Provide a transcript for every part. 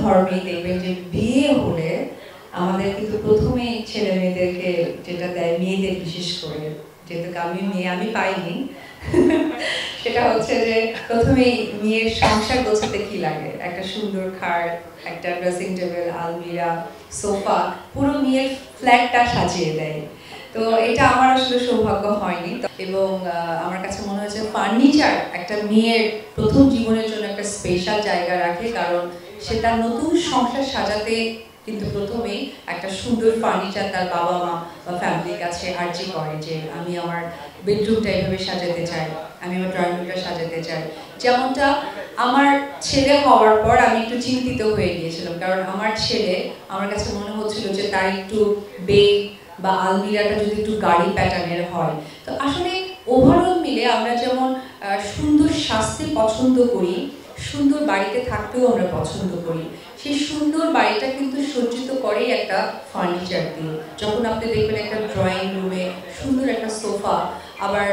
ধর্মেই দেখবেন যে বিয়ে হলে আমাদের কিন্তু প্রথমেই ছেলে মেয়েদেরকে যেটা দেয়, মেয়েদের বিশেষ করে, যেহেতু আমি মেয়ে আমি পাইনি, সেটা হচ্ছে যে প্রথমেই মেয়ের সংসার গোছাতে কি লাগে, একটা সুন্দর খাট, একটা ড্রেসিং টেবিল, আলমিরা, সোফা, পুরো মেয়ের ফ্ল্যাটটা সাজিয়ে দেয়। তো এটা আমার আসলে সৌভাগ্য হয়নি, এবং আমার কাছে মনে হয়েছে ফার্নিচার একটা মেয়ের প্রথম জীবনের জন্য একটা স্পেশাল জায়গা রাখে, কারণ সে তার নতুন সংসার সাজাতে কিন্তু প্রথমেই একটা সুন্দর ফার্নিচার তার বাবা মা বা ফ্যামিলির কাছে আর্জি করে যে আমি আমার বেডরুমটা এইভাবে সাজাতে চাই, আমি আমার ড্রয়িং রুমটা সাজাতে চাই। যেমনটা আমার ছেলে হওয়ার পর আমি একটু চিন্তিত হয়ে গিয়েছিলাম, কারণ আমার ছেলে, আমার কাছে মনে হচ্ছিল যে তার একটু বেড বা আলমিরাটা যদি একটু গাড়ি প্যাটার্নের হয়। তো আসলে ওভারঅল মিলে আমরা যেমন সুন্দর স্বাস্থ্যে পছন্দ করি, সুন্দর বাড়িতে থাকতেও আমরা পছন্দ করি। সেই সুন্দর বাড়িটা কিন্তু সজ্জিত করেই একটা ফার্নিচার দিয়ে। যখন আপনি দেখবেন একটা ড্রয়িং রুমে সুন্দর একটা সোফা, আবার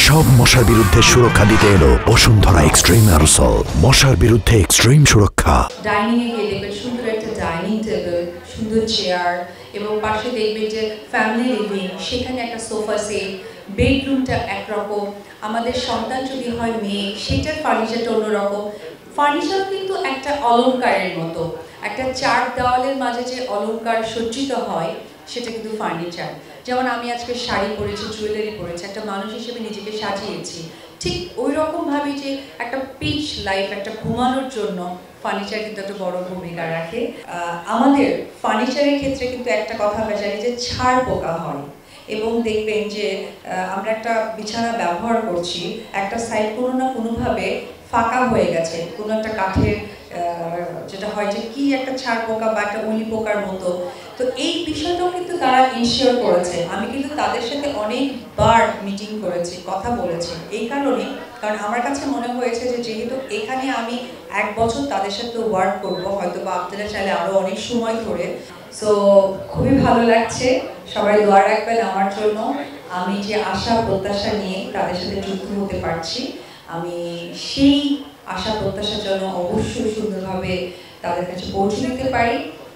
সব মশার বিরুদ্ধে সুরক্ষা দিতে এলো বসুন্ধরা এক্সট্রিম অ্যারোসল, মশার বিরুদ্ধে এক্সট্রিম সুরক্ষা। ডাইনিং এ গিয়ে দেখবেন সুন্দর একটা ডাইনিং টেবিল, সুন্দর চেয়ার, এবং পাশে দেখবেন যে ফ্যামিলি লিভিং, সেখানে একটা সোফা সেট, বেডরুমটা একরকম, আমাদের সন্তান যদি হয় মেয়ে, সেটার ফার্নিচারটা অন্যরকম। ফার্নিচার কিন্তু একটা অলংকারের মতো, একটা চার দেওয়ালের মাঝে যে অলংকার সজ্জিত হয় সেটা কিন্তু ফার্নিচার। যেমন আমি আজকে শাড়ি পরেছি, জুয়েলারি পরেছি, একটা মানুষ হিসেবে নিজেকে সাজিয়েছি, ঠিক ওই রকমভাবে যে একটা পিচ লাইফ, একটা ঘুমানোর জন্য ফার্নিচার কিন্তু একটা বড় ভূমিকা রাখে। আমাদের ফার্নিচারের ক্ষেত্রে কিন্তু একটা কথা আমরা জানি যে ছাড় পোকা হয়, এবং দেখবেন যে আমরা একটা বিছানা ব্যবহার করছি, একটা সাইড কোনো না কোনোভাবে ফাঁকা হয়ে গেছে, কোনো একটা কাঠের যেটা হয় যে কি একটা ছাড় পোকা বা একটা উলি পোকার মতো। তো এই বিষয়টাও কিন্তু তারা ইনশিওর করেছে। আমি কিন্তু তাদের সাথে অনেকবার মিটিং করেছি, কথা বলেছি, এই কারণে, কারণ আমার কাছে মনে হয়েছে যে যেহেতু এখানে আমি 1 বছর তাদের সাথে ওয়ার্ক করবো, হয়তো বা আপনারা চাইলে আরও অনেক সময় ধরে। সো খুবই ভালো লাগছে, সবাই দোয়া রাখবেন আমার জন্য। আমি যে আশা প্রত্যাশা নিয়ে তাদের সাথে যুক্ত হতে পারছি, আমি সেই আশা প্রত্যাশার জন্য অবশ্যই সুন্দরভাবে তাদের কাছে পৌঁছে দিতে পারি।